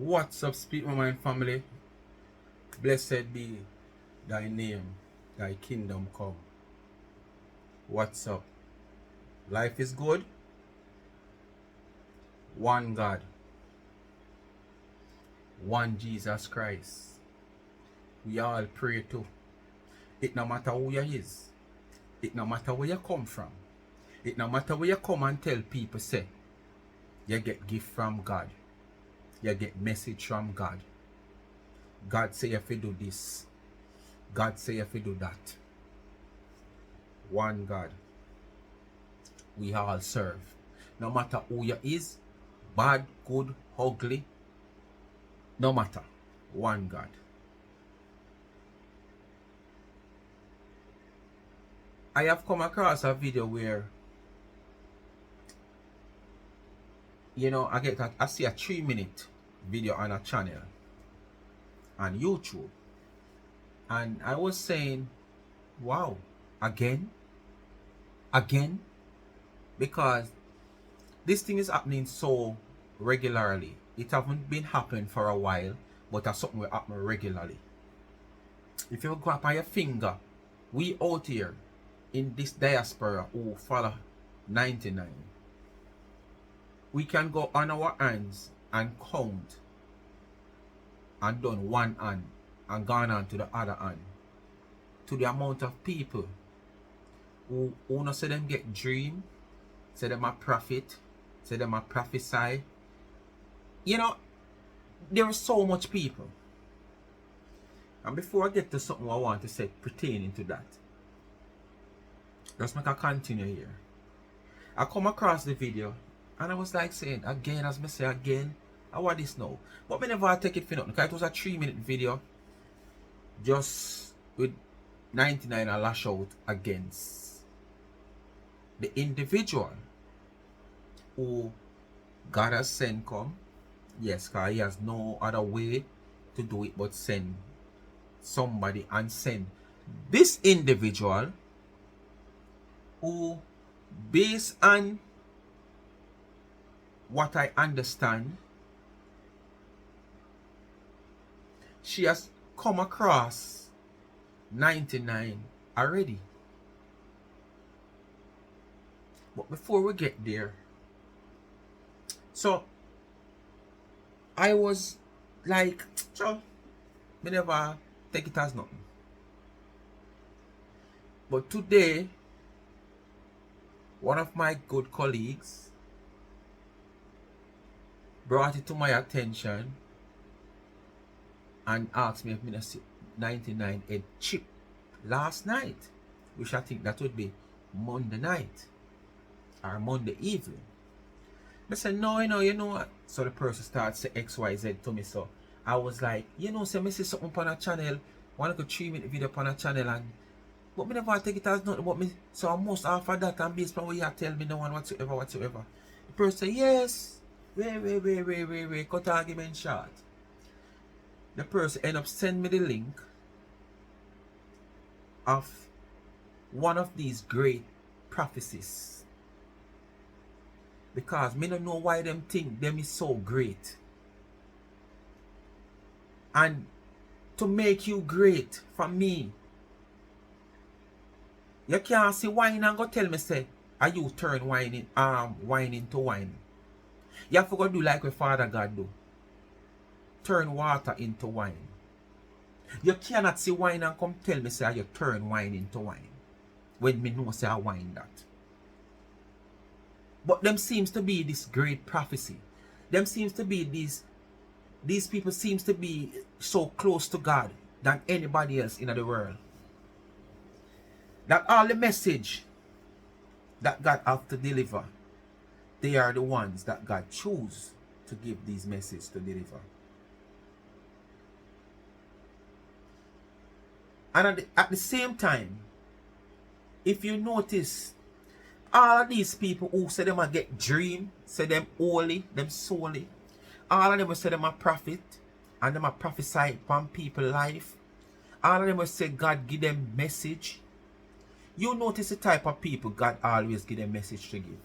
What's up, Speak My Mind family? Blessed be thy name, thy kingdom come. What's up? Life is good. One God, one Jesus Christ. We all pray to. It no matter who you is. It no matter where you come from. It no matter where you come and tell people say, you get gift from God. You get message from God. God say if you do this. God say if you do that. One God. We all serve. No matter who you is, bad, good, ugly, no matter. One God. I have come across a video where, I see a 3-minute video on a channel on YouTube. And I was saying, wow, again? Because this thing is happening so regularly. It haven't been happening for a while, but that's something will happen regularly. If you go up on your finger, we out here in this diaspora who follow 99, we can go on our hands and count and done one hand and gone on to the other hand to the amount of people who not say them get dream, say them a prophet, say them a prophesy. There are so much people. And before I get to something I want to say pertaining to that, let's make a continue here. I come across the video and I was like saying again, as me say again, I want this now. But whenever I take it for nothing, because it was a 3-minute video just with 99 I lash out against the individual who God has sent come. Yes, because he has no other way to do it but send somebody and send this individual who, based on what I understand, she has come across 99 already. But before we get there, so I was like, so me never take it as nothing. But today, one of my good colleagues brought it to my attention and asked me if I see 99 a chip last night, which I think that would be Monday night or Monday evening. I said, no, you know what? So the person starts to XYZ to me. So I was like, so I see something on a channel, one like a 3-minute video on a channel, and but me never take it as nothing about me. So I must offer that and based on what you tell me no one whatsoever. The person said, yes. Wait, cut argument short. The person end up sending me the link of one of these great prophecies. Because me don't know why them think them is so great. And to make you great for me, you can't see wine and go tell me say, are you turn wine into wine? You have to go do like what Father God do. Turn water into wine. You cannot see wine and come tell me say you turn wine into wine. When me know say I wine that. But them seems to be this great prophecy. Them seems to be these people seems to be so close to God than anybody else in the world. That all the message that God have to deliver, they are the ones that God choose to give these messages to deliver. And at the same time, if you notice, all of these people who say them a get dream, say them holy, them solely, all of them will say them a prophet, and them a prophesy upon people's life. All of them will say God give them message. You notice the type of people God always give them message to give.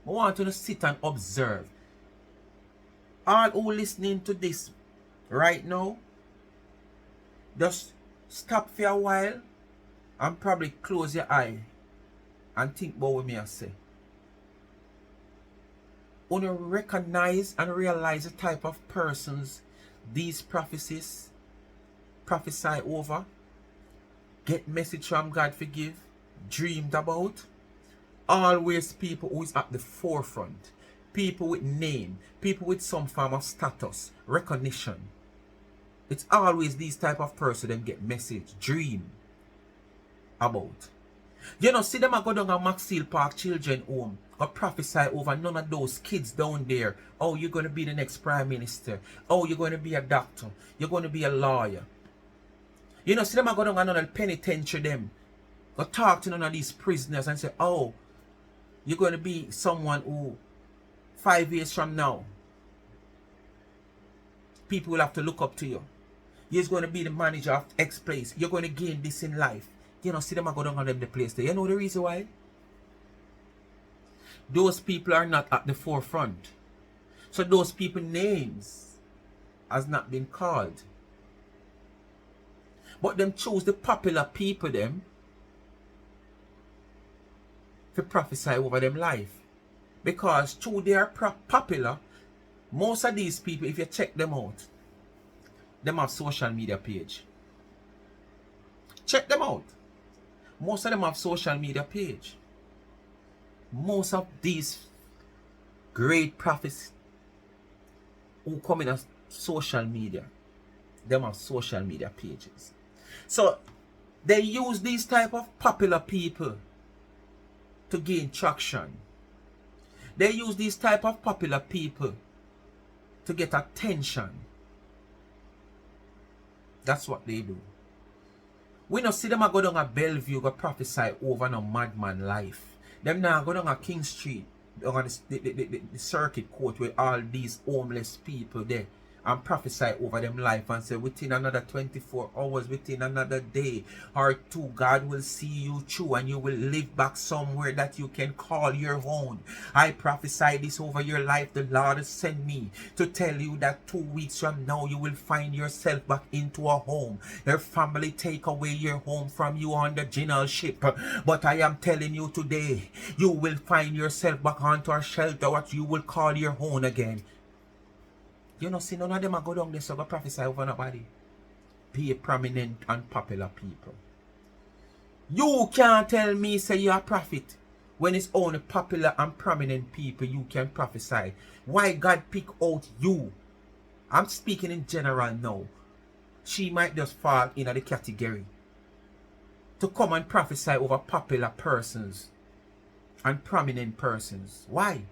I want you to sit and observe. All who listening to this right now, just stop for a while and probably close your eye and think about what me I say. When you recognize and realize the type of persons these prophecies prophesy over, get message from God forgive, dreamed about, always people who is at the forefront, people with name, people with some form of status, recognition. It's always these type of person them get message, dream about. You know, see them a go down a Maxfield Park Children Home, go prophesy over none of those kids down there. Oh, you're going to be the next prime minister. Oh, you're going to be a doctor. You're going to be a lawyer. You know, see them a go down another penitentiary them. Go talk to none of these prisoners and say, oh, you're going to be someone who 5 years from now, people will have to look up to you. You're going to be the manager of X place. You're going to gain this in life. You know, see them a go down on them the place there. You know the reason why? Those people are not at the forefront. So those people names has not been called. But them choose the popular people them to prophesy over them life. Because through they are popular, most of these people, if you check them out, them have social media page. Check them out. Most of them have social media page. Most of these great prophets who come in as social media, them have social media pages. So they use these type of popular people to gain traction. They use these type of popular people to get attention. That's what they do. We don't see them a go down a Bellevue go prophesy over no madman life. Them now go down a King Street, on the circuit court with all these homeless people there and prophesy over them life and say within another 24 hours, within another day or two, God will see you through and you will live back somewhere that you can call your own. I prophesy this over your life. The Lord has sent me to tell you that 2 weeks from now you will find yourself back into a home. Your family take away your home from you on the general ship, but I am telling you today, you will find yourself back onto a shelter what you will call your home again. You know, see, none of them are go down there so go prophesy over nobody. Be a prominent and popular people. You can't tell me say you're a prophet when it's only popular and prominent people you can prophesy. Why God pick out you? I'm speaking in general now. She might just fall in the category to come and prophesy over popular persons and prominent persons. Why?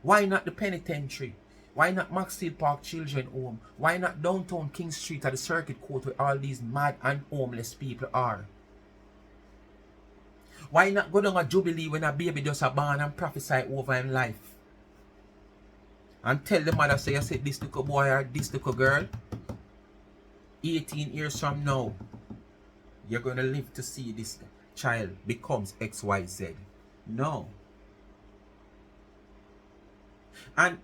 Why not the penitentiary? Why not Maxfield Park Children Home? Why not downtown King Street at the circuit court where all these mad and homeless people are? Why not go down a Jubilee when a baby just a born and prophesy over in life? And tell the mother, say, I said this little boy or this little girl, 18 years from now, you're going to live to see this child becomes XYZ. No. And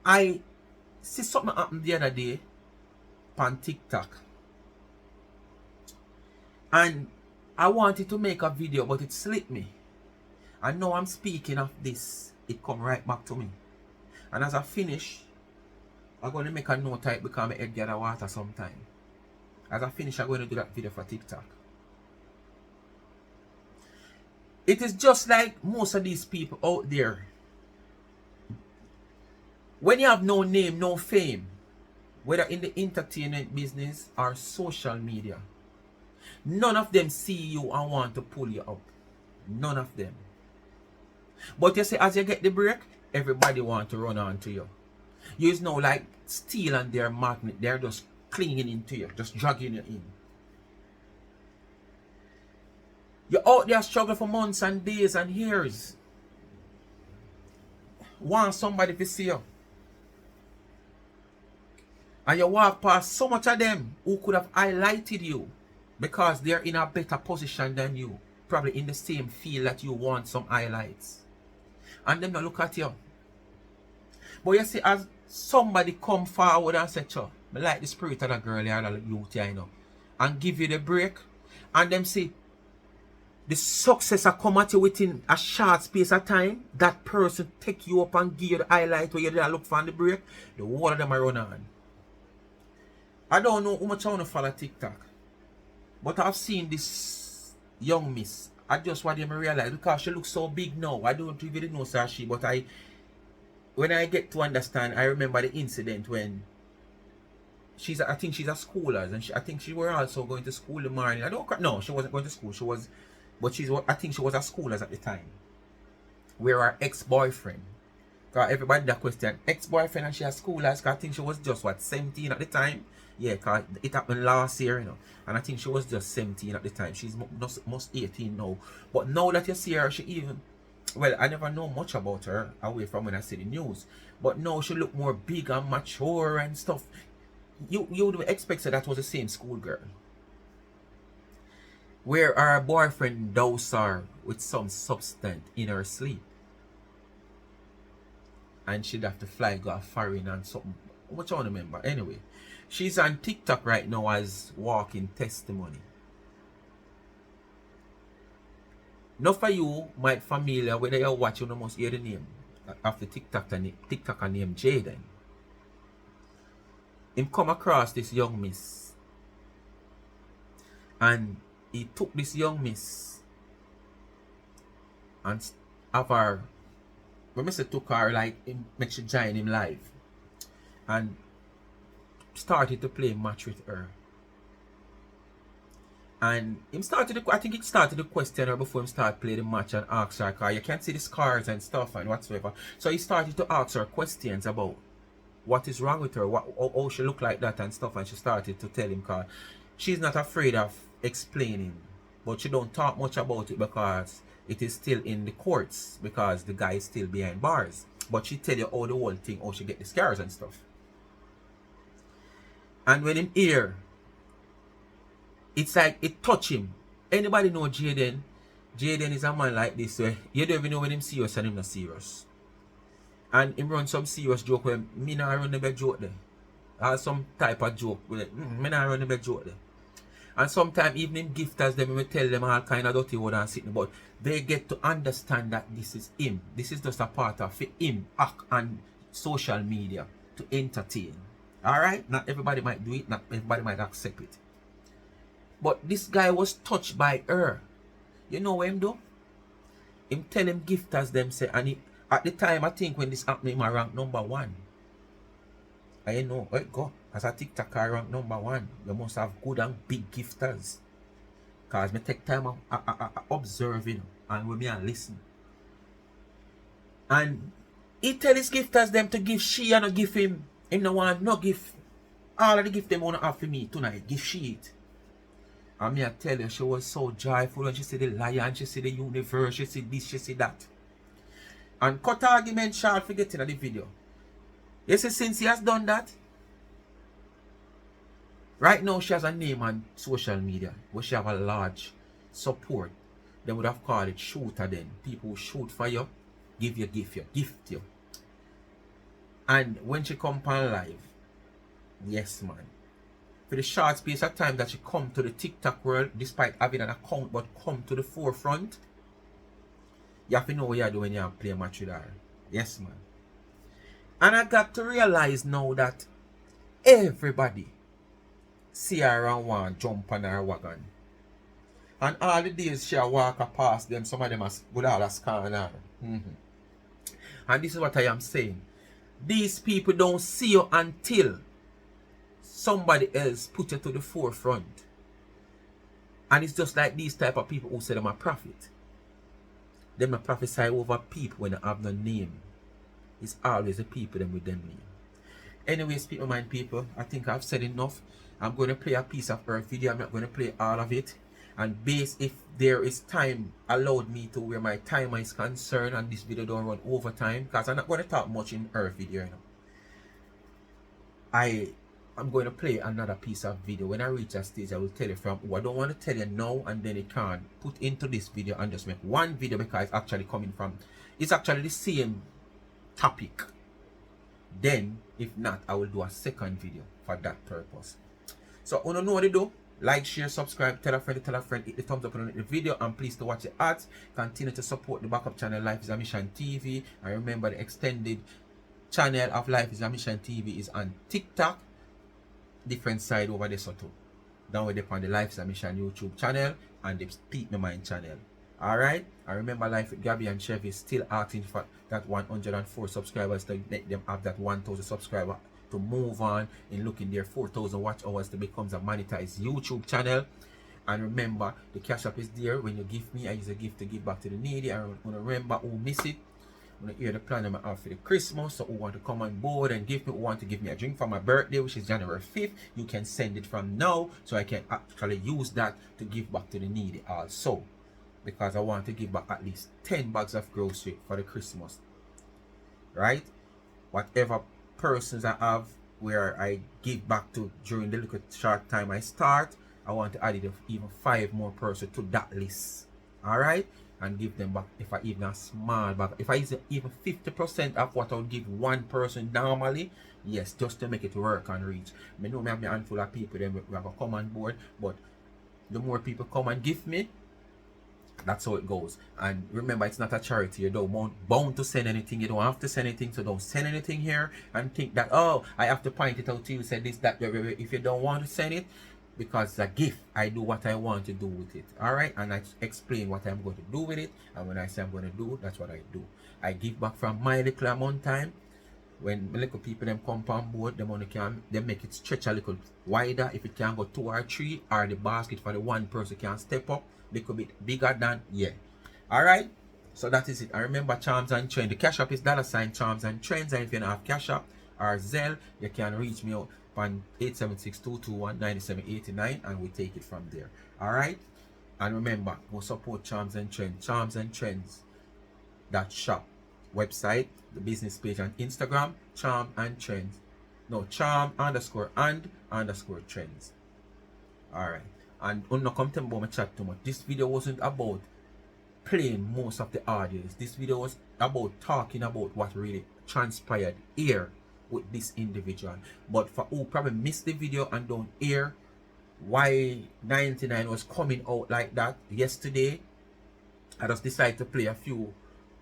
I see something happen the other day on TikTok. And I wanted to make a video, but it slipped me. And now I'm speaking of this, it come right back to me. And as I finish, I'm going to make a note type because my head gather water sometime. As I finish, I'm going to do that video for TikTok. It is just like most of these people out there. When you have no name, no fame, whether in the entertainment business or social media, none of them see you and want to pull you up. None of them. But you see, as you get the break, everybody want to run on to you. You know, like steel and their magnet, they're just clinging into you, just dragging you in. You're out there struggling for months and days and years. Want somebody to see you. And you walk past so much of them who could have highlighted you because they're in a better position than you. Probably in the same field that you want some highlights. And them not look at you. But you see, as somebody come forward and say, "Cho, I like the spirit of that girl here, that youth here, you know," and give you the break, and them see the success that come at you within a short space of time, that person take you up and give you the highlight where you did look for the break, the whole of them are run on. I don't know how much I want to follow TikTok, but I've seen this young miss. I just want them to realize, because she looks so big now. I don't even know sir she, but when I get to understand, I remember the incident when I think she's a schooler, and I think she were also going to school in the morning. No, she wasn't going to school. She was, but I think she was a schoolers at the time. Where her ex-boyfriend, because everybody that question, ex-boyfriend and she a schoolers, because I think she was just, what, 17 at the time? Yeah, because it happened last year, you know. And I think she was just 17 at the time. She's most 18 now. But now that you see her, she even, well, I never know much about her away from when I see the news. But now she look more big and mature and stuff. You would expect that was the same schoolgirl. Where her boyfriend dosed her with some substance in her sleep. And she'd have to fly go foreign and something. What you want to remember? Anyway, she's on TikTok right now as walking testimony. Now for you might familiar, whether you're watching, you must hear the name of the TikToker named Jaden. Him come across this young miss. And he took this young miss and have her, when I say took her, like, make she join him live. And started to play match with her. And him started, I think he started to question her before him started playing the match and ask her, because you can't see the scars and stuff and whatsoever. So he started to ask her questions about what is wrong with her, how she look like that and stuff. And she started to tell him, because she's not afraid of explaining, but she don't talk much about it because it is still in the courts, because the guy is still behind bars. But she tell you all the whole thing, how she get the scars and stuff. And when him hear, it's like it touch him. Anybody know Jaden? Jaden is a man like this where you don't even know when him serious and him not serious. And him run some serious joke where me not run the bed joke there. Or some type of joke where me not run the bed joke there. And sometimes even him gifters them, we tell them all kind of dirty word and sitting, but they get to understand that this is him. This is just a part of him act on social media to entertain. Alright? Not everybody might do it, not everybody might accept it. But this guy was touched by her. You know what him do? Him tell him gifters them say, and he, at the time I think when this happened, him rank #1. I know, go. As a TikToker rank #1, you must have good and big gifters. Because me take time of observing and with me and listen. And he tell his gifters them to give she and not give him. Him no want no gift. All of the gift them wanna have for me tonight. Give she it. And me I tell you, she was so joyful when she see the lion, she see the universe, she see this, she see that. And cut argument short for getting the video. You see, since he has done that, right now she has a name on social media where she have a large support. They would have called it shooter then. People who shoot for you, give you gift you. And when she come on live, yes man, for the short space of time that she come to the TikTok world, despite having an account, but come to the forefront, you have to know what you're doing when you play a match with her. Yes man. And I got to realize now that everybody see her and want to jump on her wagon. And all the days she walk past them, some of them would all scan her. And this is what I am saying. These people don't see you until somebody else put you to the forefront. And it's just like these type of people who say them a prophet. Them a prophesy over people when they have no name. It's always the people them with them name. Anyways, people mind people, I think I've said enough. I'm going to play a piece of her video. I'm not going to play all of it. And based if there is time allowed me to where my timer is concerned and this video don't run over time, because I'm not going to talk much in her video, you know. I'm going to play another piece of video. When I reach that stage, I will tell you from who. I don't want to tell you now and then it can't put into this video and just make one video because it's actually coming from, it's actually the same topic. Then, if not, I will do a second video for that purpose. So, you know what to do? Like, share, subscribe, tell a friend, hit the thumbs up on the video, and please to watch the ads. Continue to support the backup channel Life is a Mission TV. And remember, the extended channel of Life is a Mission TV is on TikTok. Different side over there, so too. Down with on the Life is a Mission YouTube channel and the Speak My Mind channel. Alright? I remember Life with Gabby and Chevy is still asking for that 104 subscribers to let them have that 1,000 subscriber to move on in looking their 4,000 watch hours to become a monetized YouTube channel. And remember, the cash app is there. When you give me, I use a gift to give back to the needy. And remember who miss it. When you hear the plan I have for the Christmas, so who want to come on board and give me, who want to give me a drink for my birthday, which is January 5th, you can send it from now, so I can actually use that to give back to the needy also. Because I want to give back at least 10 bags of grocery for the Christmas. Right? Whatever persons I have where I give back to during the little short time I start, I want to add it even 5 more persons to that list. Alright? And give them back, if I even a small bag, if I use even 50% of what I would give one person normally, yes, just to make it work and reach. I know I have a handful of people then we have a come on board, but the more people come and give me, that's how it goes. And remember, it's not a charity. You don't bound to send anything. You don't have to send anything, so don't send anything here and think that, oh, I have to point it out to you, say this, that. If you don't want to send it, because it's a gift, I do what I want to do with it. Alright? And I explain what I'm going to do with it. And when I say I'm going to do, that's what I do. I give back from my little amount time. When the little people them come on board, them only can they make it stretch a little wider. If it can go 2 or 3, or the basket for the one person can step up a little bit bigger than, yeah. Alright? So that is it. And remember, Charms and Trends. The cash app is $ Charms and Trends. And if you don't have cash app or Zelle, you can reach me out on 876-221-9789 and we take it from there. Alright? And remember, go support Charms and Trends. Charms and Trends. That shop website, the business page on Instagram, Charm and Trends. No, Charm _and_ Trends. Alright. And I'm not come to my chat too much. This video wasn't about playing most of the audios. This video was about talking about what really transpired here with this individual. But for who probably missed the video and don't hear why 99 was coming out like that yesterday, I just decided to play a few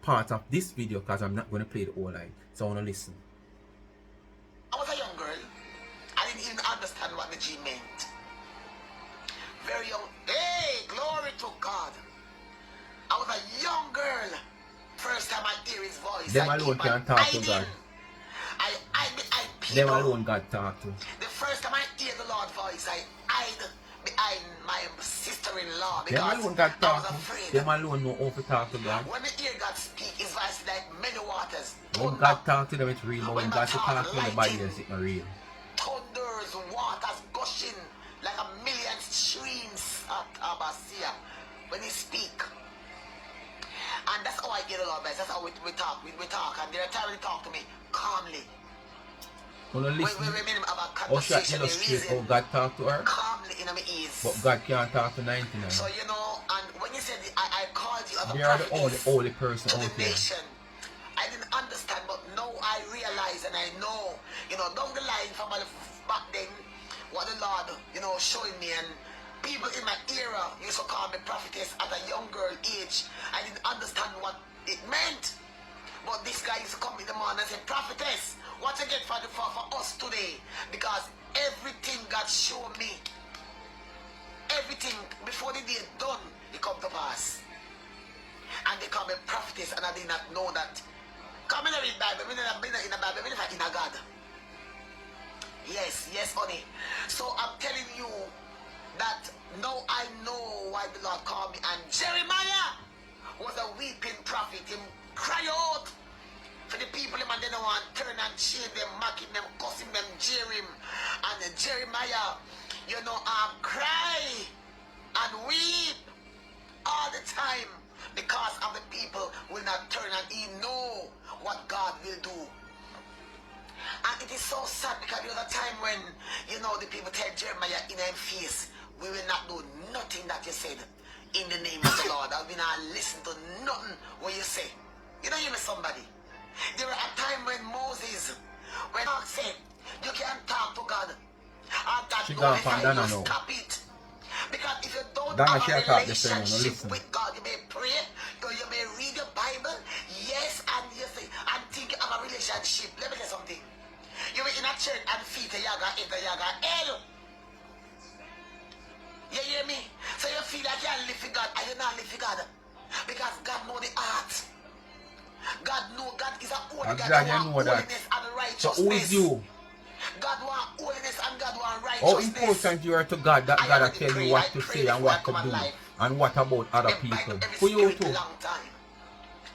parts of this video because I'm not going to play the whole line. So I want to listen. I was a young girl. I didn't even understand what the G meant. Very young. Hey, glory to God. I was a young girl. First time I hear his voice. Them alone can talk to God. Them alone God talk to. The first time I hear the Lord's voice, I hide behind my sister-in-law because them alone God talk I was afraid. Them alone know how to talk to God. When they hear God speak, his voice is like many waters. When God talk to them, it's real. But when God talk to nobody else, it's not real. Thunders, waters gushing like a million streams at Abasia when he speak. And that's how I get a lot of That's how we talk. We talk. And there are times they talk to me calmly. When you listen, how she illustrate how God talk to her. Calmly in my ears. But God can't talk to 99. So you know, and when you said I called you as a they are the only person to out the there. nation, I didn't understand, but now I realize and I know, you know, down the line from back then, what the Lord, you know, showing me, and people in my era used to call me prophetess at a young girl age. I didn't understand what it meant. But this guy used to come in the morning and say, prophetess, what you get for us today? Because everything God showed me, everything before the day done, it come to pass. And they call me prophetess, and I did not know that. Come in the Bible, in the Bible, in a God. Yes, honey. So I'm telling you that now I know why the Lord called me. And Jeremiah was a weeping prophet. Him cry out for the people, and they don't want to turn and shame them, mocking them, cussing them, jeer him. And Jeremiah, you know, cry and weep all the time because of the people will not turn, and he know what God will do. And it is so sad because there was a time when, you know, the people tell Jeremiah in their face, we will not do nothing that you said in the name of the Lord. I will not listen to nothing what you say. You know, hear me, somebody. There was a time when Moses, when God said, you can talk to God. And God She gone from Donna you now. stop it. Because if you don't Donna, she have a talk the same, no relationship listen. with God, you may pray, or you may read your Bible, yes, and you say, and think you have a relationship. Let me tell you something. You were in a church and feet a yaga, enter yaga, hell. You hear me? So you feel like you live for God, and you not live for God. Because God know the heart. God know God is a holy God. God, He you want know that. holiness and So righteousness. who is you? God want holiness and God want How righteousness. important you are to God that I God will already tell you prayed. what I to prayed say and before I what to come do? alive. And what about other Me bind people? up every For you spirit too. long time.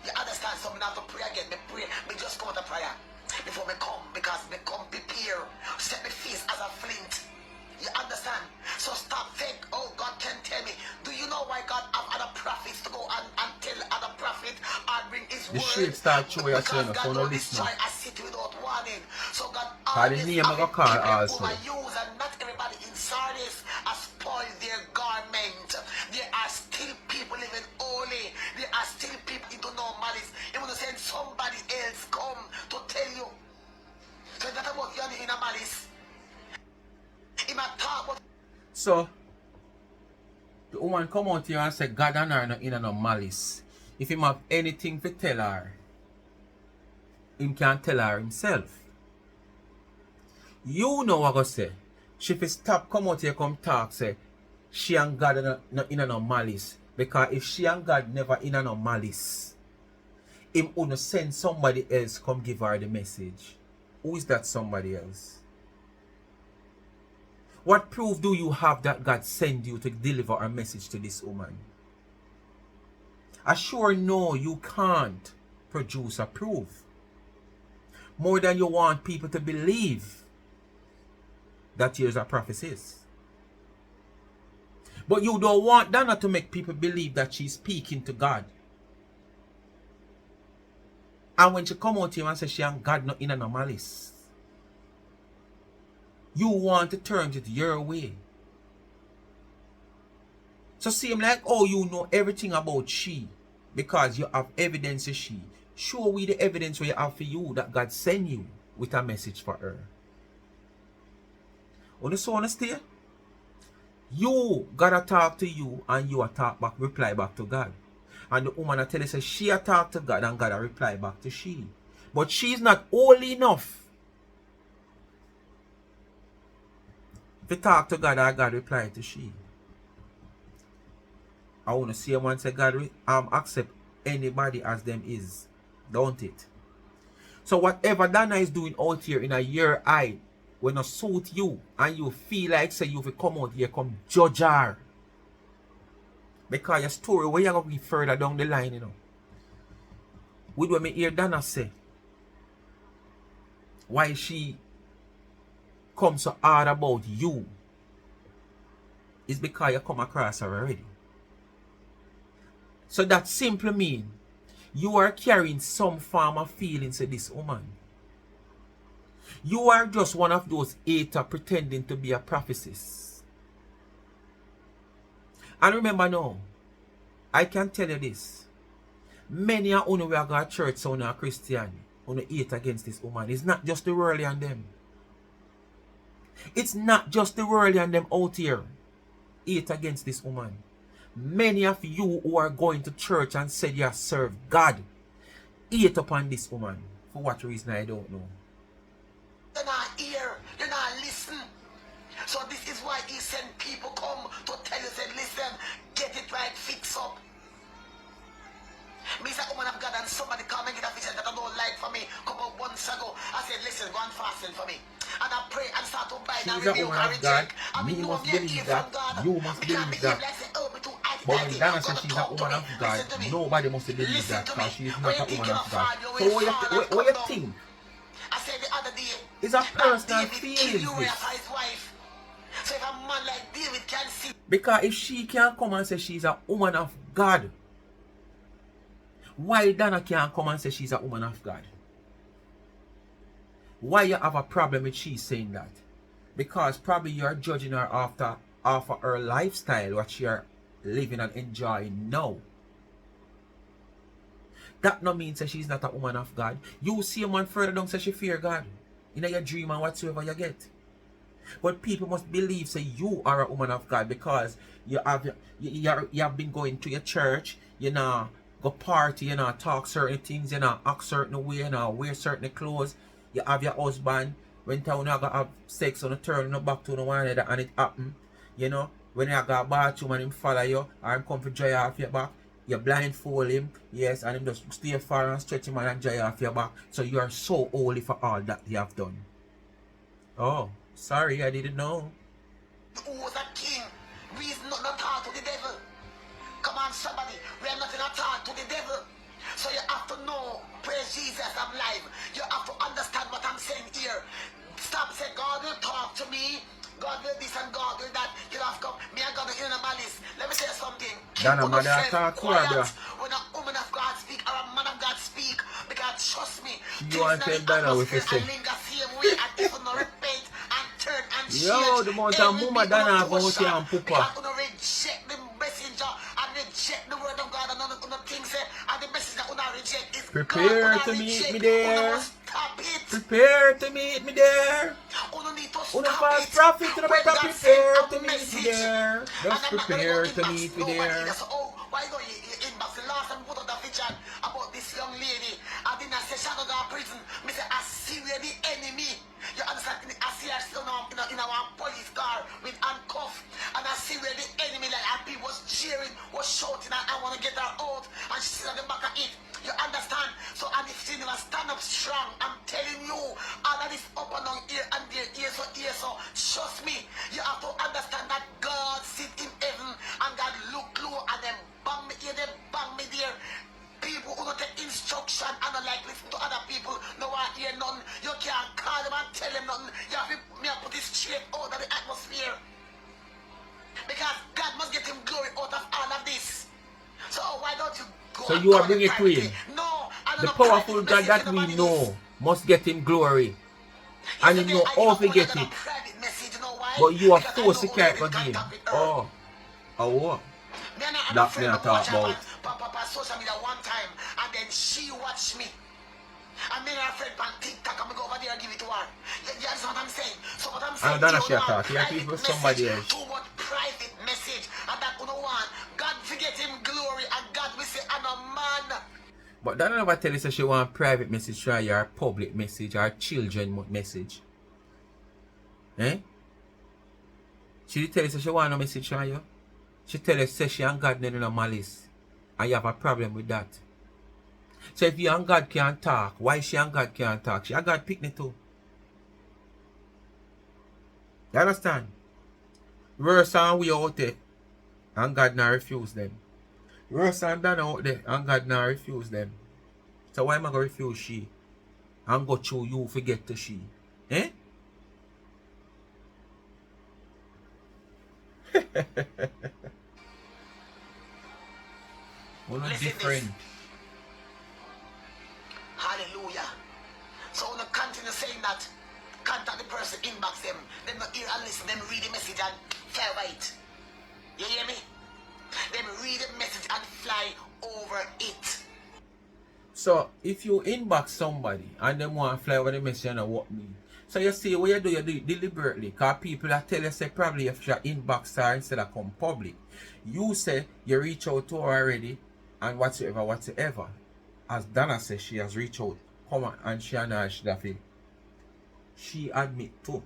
You understand? So I have to pray again. Me pray. Me just come out of prayer before me come, because me come prepare. Set me face as a flint. You understand? So stop think, oh, God can tell me. Do you know why God have other prophets to go and tell other prophets and bring his The word? shade start showing Because yourself, God so no don't listen. destroy a city without warning. So God Cause the always name I have go call people also. overuse, and not everybody in Sardis has spoiled their garment. There are still people living holy. There are still people into no malice. Even to send somebody else come to tell you. So that about you in a malice. In a talk about So the woman come out here and say God and her not in no malice. If him have anything to tell her, him can tell her himself. You know what I go say. She fi stop come out here come talk say she and God are not in no malice. Because if she and God never in no malice, him gonna send somebody else come give her the message. Who is that somebody else? What proof do you have that God sent you to deliver a message to this woman? I sure know you can't produce a proof. More than you want people to believe that here's a prophecies. But you don't want Donna to make people believe that she's speaking to God. And when she come out here and say she and God not in a malice, you want to turn it your way. So seem like, oh, you know everything about she because you have evidence of she. Show we the evidence where you have for you that God sent you with a message for her. Understand? You gotta talk to you and you a talk back, reply back to God. And the woman a tell you say she a talk to God and God a reply back to she. But she's not holy enough to talk to God and God reply to she. I want to see a man say God accept anybody as them is. Don't it? So whatever Donna is doing out here in a year eye, when it suit you and you feel like say you will come out here, come judge her. Because your story where you're going to be further down the line, you know. With what me hear Donna say, why she come so hard about you is because you come across her already. So that simply means you are carrying some form of feelings to this woman. You are just one of those haters pretending to be a prophetess. And remember now, I can tell you this. Many are only we are going to church so now Christian on the hate against this woman. It's not just the worldly and them. It's not just the worldly and them out here hate against this woman. Many of you who are going to church and said you serve God hate upon this woman. For what reason I don't know. you're not hear, you're not listen. So this is why he sent people come to tell you, say, listen, get it right, fix up. Me say, woman of God, and somebody come and get a vision that I don't like for me. Come up months ago. I said, listen, go and fasting for me. And I pray and start to bind and She's a rebuke woman and of God. reject. I mean, Me you must me believe give that. from God. You must Me can't believe behave that. like say, oh, me too But when Donna says God she's a talk to woman me. of God, Listen to me. nobody must believe Listen that to because me. she's When not you a think woman you're of not God. fall, you So will what fall and you come down. think? I said the other day, It's a that personal David killed feelings Uriah this. for his wife. So if a man like David can see, Because if she can't come and say she's a woman of God, why Donna can't come and say she's a woman of God? Why you have a problem with she saying that? Because probably you're judging her after her lifestyle, what she are living and enjoying now. that no means that she's not a woman of God. You see a man further down say she fear God. In your dream and whatsoever you get. But people must believe say you are a woman of God because you have been going to your church, you know, go party, you know, talk certain things, you know, act certain way, you know, wear certain clothes. You have your husband, when you have sex on the turn back to the one another and it happen, you know, when you go to bathroom and him follow you or him come to dry off your back, you blindfold him, yes, and him just stay far and stretch him and dry off your back. So you are so holy for all that you have done. Oh, sorry, I didn't know. Who was a king? We is not talk to the devil. Come on, somebody. We are not in a talk to the devil. So you have to know, praise Jesus, I'm live. You have to understand what I'm saying here. Stop saying, God will talk to me. God will this and God will that. You have to come. Me and God in a malice. Let me tell you something. Donna, my dad talk to her, bro. When a woman of God speak or a man of God speak, because trust me, You want to tell Donna what you say? linger same way, and if you not repent and turn and change, yo, the amount of mama Donna have out here and poopa. because you reject the messenger and reject the word of God and other things, and the message that you reject is prepare God, to meet reject. me there. Stop it. Prepare to meet me there. You need to Una stop false it. prophet, you When better God prepare send to a meet me message, there. and Just I'm not gonna prepare go to inbox meet me nobody. there. That's, oh, why go you inbox? The last time we put out a picture about this young lady. I didn't say she go to prison. Me say I see where the enemy. You understand? I see her still now in our police car with handcuff, and I see where the enemy, like, and people was cheering, was shouting, and I want to get her out, and she's still at the back of it. You understand? So, and if she never stand up strong, I'm telling you, all of this up and down here and there, here, so trust me, you have to understand that God sit in heaven and God look low and then bang me here, then bang me there. People who don't take instruction and don't like listen to other people, no one hear nothing. You can't call them and tell them nothing. You have to put this straight out of the atmosphere. Because God must get him glory out of all of this. So why don't you go? So you are bringing queen. No, The powerful God that we know must get him glory. And you know how to get it. But you are forced to carry it again. Oh. Oh what? That me I talk about. Papa social media one time, and then she watched me. And me and her friend on Tik Tok, I'm going to go over there and give it to her. You understand what I'm saying? So what I'm saying, Donna, she talk. Yeah, people, somebody else. Too much private message, and that you know what? God forget him glory, and God will say, I'm a man. But Donna never tell you so she want private message, try your public message, or children message. Eh? She did tell you so she want no message from you. She tell you say she and God need no malice. And you have a problem with that. So if you and God can't talk, why she and God can't talk? She and God pick me too. You understand? Worse and we out there, and God not refuse them. Worse and Donna out there, and God not refuse them. So why am I going to refuse she? And go through you forget to she? Eh? We're not different. Hallelujah. So when you continue saying that, contact the person, inbox them, them not hear and listen, them read the message and fly over it. You hear me? Them read the message and fly over it. So if you inbox somebody and they want to fly over the message and what mean? So you see what you do it deliberately, because people that tell you say probably if you inbox her instead of come public. You say you reach out to her already and whatsoever. As Donna says, she has reached out. Come on, and she and her she admit too.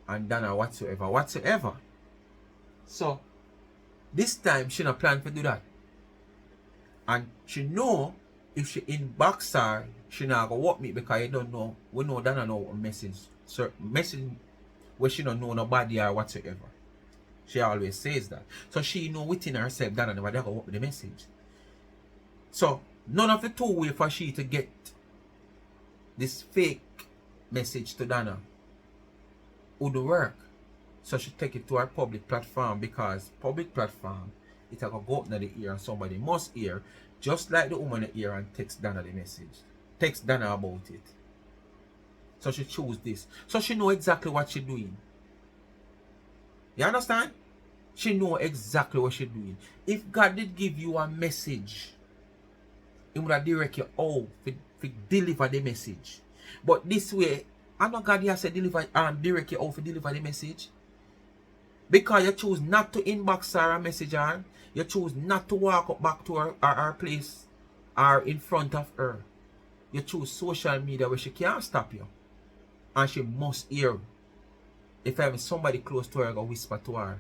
And Donna whatsoever. So this time she not plan to do that. And she know if she inbox her, she not go walk me because you don't know. We know Donna know what message. So message where she don't know nobody or whatsoever. She always says that. So she know within herself Donna never go walk with the message. So none of the two way for she to get this fake message to Donna would work. So she take it to her public platform, because public platform it will go up in the ear and somebody must hear, just like the woman in the ear, and text Donna the message. Text Donna about it. So she choose this. So she know exactly what she doing. You understand? She know exactly what she doing. If God did give you a message Him would direct you how to deliver the message. But this way, I know God here said deliver and direct you how to deliver the message. Because you choose not to inbox her a message her, you choose not to walk up back to her place or in front of her. You choose social media where she can't stop you. And she must hear. If I have somebody close to her, go whisper to her.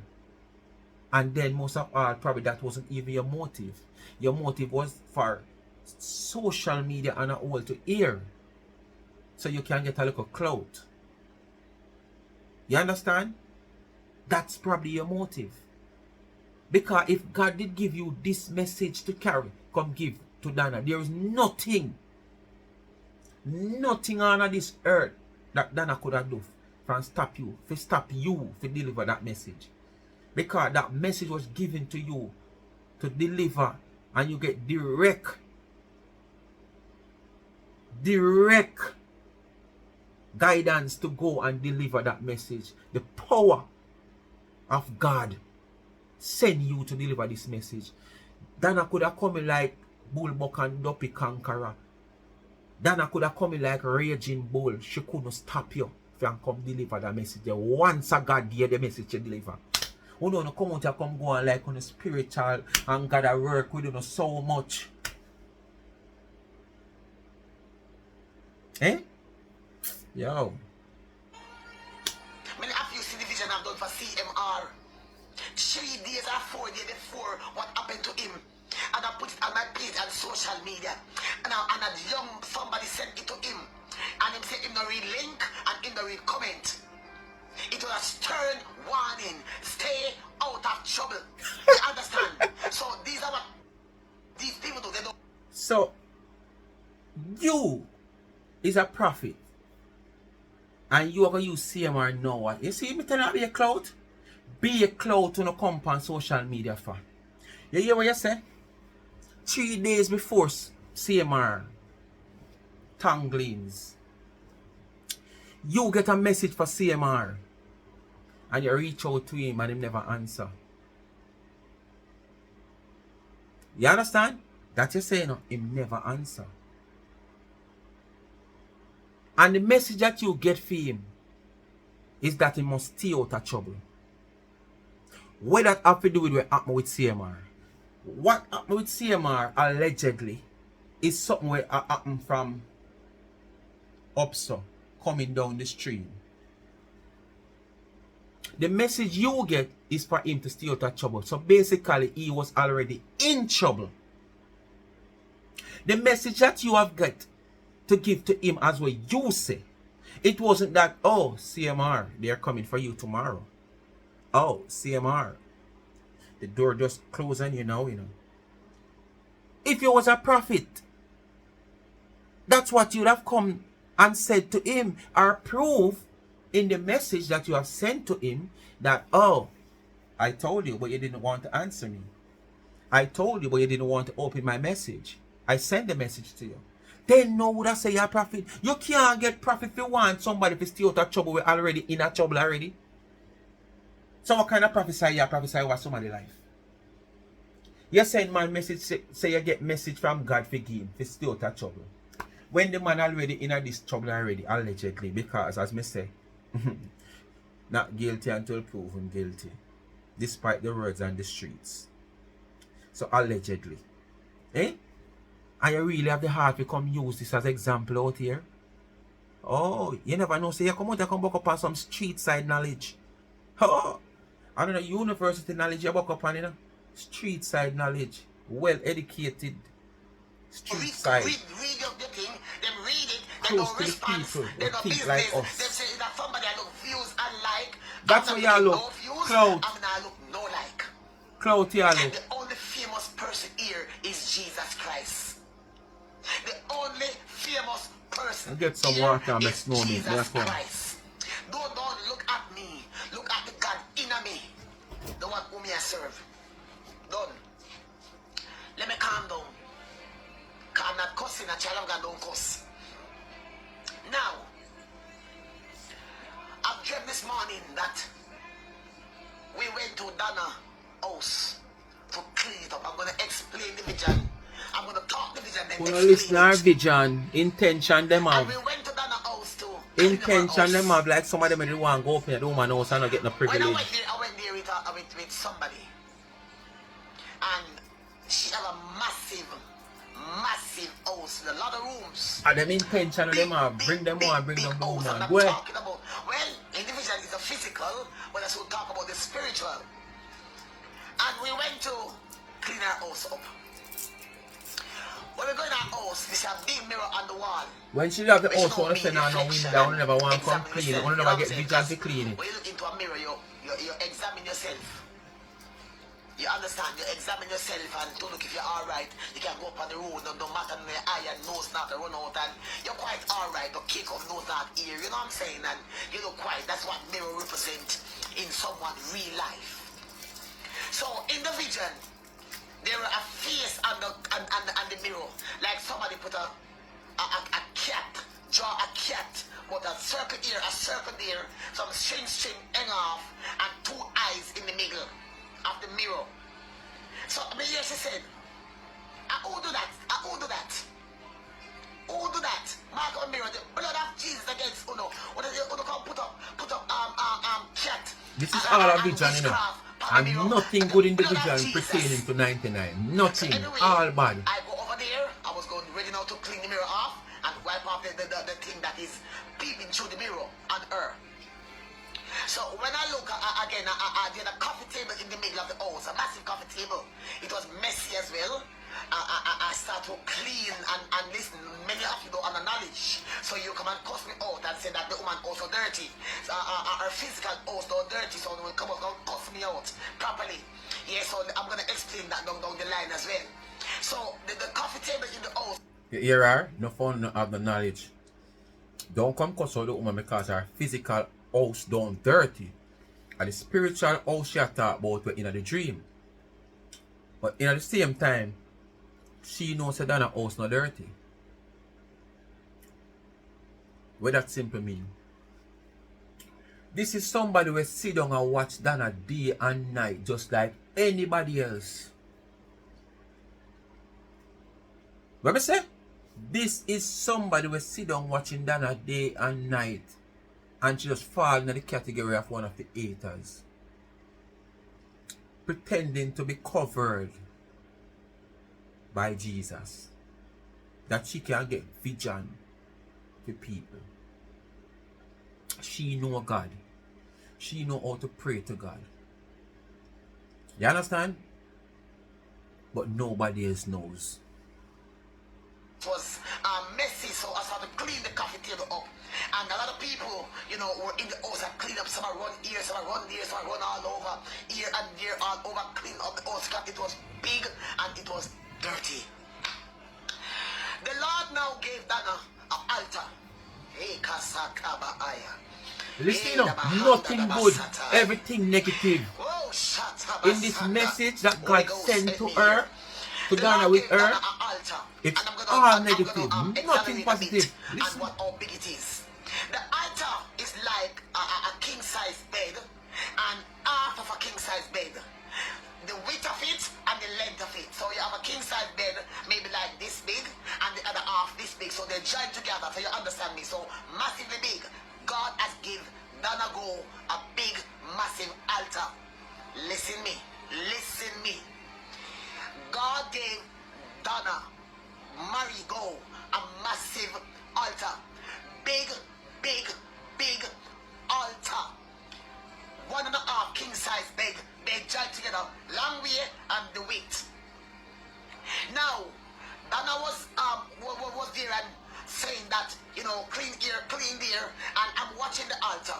And then most of all, probably that wasn't even your motive. Your motive was for social media and all to hear. So you can get a little clout. You understand? That's probably your motive. Because if God did give you this message to carry, come give to Donna. There is nothing on this earth that Donna could have done from stop you to deliver that message. Because that message was given to you to deliver, and you get direct guidance to go and deliver that message. The power of God send you to deliver this message. Donna could have come like Bullbuck and Duppy Conqueror. Donna could have come like Raging Bull. She couldn't stop you from come deliver that message. Once a God gave the message to deliver. You don't come out and come go on like on a spiritual and God at work with you so much. Eh? Yo. Many of you see the vision I've done for CMR. 3 days or 4 days before what happened to him. And I put it on my page on social media. And a young somebody sent it to him. And him said him no read link and him no read comment. It was a stern warning. Stay out of trouble. You understand? So these are what these people do. They don't. So you is a prophet. And you are going to use CMR now. You see me telling you be a clout? Be a clout to no come on social media for. You hear what you say? 3 days before CMR tanglings, you get a message for CMR and you reach out to him and he never answer. You understand? That you say no, him never answer. And the message that you get for him is that he must stay out of trouble. What that have to do with what happened with CMR? What happened with CMR allegedly is something where happened from Upso coming down the stream. The message you get is for him to stay out of trouble. So basically he was already in trouble. The message that you have got to give to him as what you say, it wasn't that, oh, CMR, they're coming for you tomorrow. Oh, CMR, the door just closed on you now, you know. If you was a prophet, that's what you'd have come and said to him, or prove in the message that you have sent to him that, oh, I told you, but you didn't want to answer me. I told you, but you didn't want to open my message. I sent the message to you. Then no would I say you're a prophet. You can't get prophet if you want somebody to stay out of trouble. We're already in a trouble already. So what kind of prophesy you prophesy about somebody's life? You send man message say you get message from God for him to stay out of trouble. When the man already in this trouble already, allegedly, because as me say, not guilty until proven guilty. Despite the words on the streets. So allegedly. Eh? And you really have the heart to come use this as example out here? Oh, you never know. Say you come out and come back up on some street side knowledge. Oh, I don't know, university knowledge you back up on, you know? Street side knowledge. Well educated. Street side. Read the thing, them read it, they Close don't to the respond, people, they they don't think business, like us. they say that somebody I look views and like. That's what y'all look. No views, Clout. I mean I look no like. Clout y'all And look. the only famous person here is Jesus Christ. The only famous person I'll get some here water and is make snow me. Jesus That's Christ. Don't look at me. Look at the God in me. The one whom I serve. Done. Let me calm down. Cause I'm not cussing. A child of God don't cuss. Now, I've dreamt this morning that we went to Donna house to clean it up. I'm going to explain the vision. I'm going to talk the vision. Then Who don't listen our vision, intention them And have. we went to Donna house too. Intention them have, like somebody may want to go open the woman house and not get no When I privilege. went there with somebody. And she have a massive house with a lot of rooms. And them intention of them have, bring them on, bring them home, man. Where? Talking about, well, individual is a physical, but I should talk about the spiritual. And we went to clean our house up. When we go in our house, we see a big mirror on the wall. When she have the house, I want to send her no window, I never want to come clean it, I never get vision to clean it. When you look into a mirror, you examine yourself. You understand? You examine yourself and to look if you're alright. You can go up on the road, no matter no eye and nose not to run out, and you're quite alright, but kick off nose not ear, you know what I'm saying? And you look quite, that's what mirror represent in someone's real life. So in the vision, there are a face on the mirror, like somebody put a cat, draw a cat, but a circle here, a circle there, some string hang off, and two eyes in the middle of the mirror. So me here she said, who do that? Who do that? Who do that? Mark on mirror, the blood of Jesus against Uno. Uno come put up cat. This is all a vision, you know. And nothing good in the vision pertaining to 99. Nothing. So anyway, all bad. I go over there, I was going ready now to clean the mirror off and wipe off the thing that is peeping through the mirror on her. So when I look again, I did a coffee table in the middle of the house, a massive coffee table. It was messy as well. I start to clean and listen. Many of you don't have the knowledge, so you come and cuss me out and say that the woman also dirty. Her physical also dirty, so they will come out and cuss me out properly. Yeah, so I'm gonna explain that down the line as well. So the coffee table in the house. You hear her? No fun, no have the knowledge. Don't come cuss out the woman because her physical house done dirty. And the spiritual house she talk about in the dream. But in the same time, she knows that Donna house not dirty. What that simple mean? This is somebody who sit down and watch Donna day and night just like anybody else. What I say? This is somebody who sit down watching Donna day and night, and she just fall into the category of one of the haters. Pretending to be covered by Jesus. That she can get vision to people. She know God. She know how to pray to God. You understand? But nobody else knows. It was messy, so I started to clean the coffee table up. And a lot of people, you know, were in the house and clean up. Some run here, some run there, some run all over. Here and there, all over, clean up the house. It was big and it was dirty. The Lord now gave Donna an altar. Hey, Kasakaba Aya. Listen up, nothing good, everything negative. In this message that God sent to her, to Donna with her, it's all negative, nothing positive. And what how big it is. The altar is like a king-size bed and half of a king-size bed. The width of it and the length of it. So you have a king-size bed maybe like this big and the other half this big. So they're joined together, so you understand me. So massively big. God has given Donna Go a big, massive altar. Listen me. Listen me. God gave Donna, Mary Go, a massive altar. Big, big, big altar. 1.5 king-size bed. They joined together. Long way and the width. Now, Donna was there and saying that, you know, clean here, clean there, and I'm watching the altar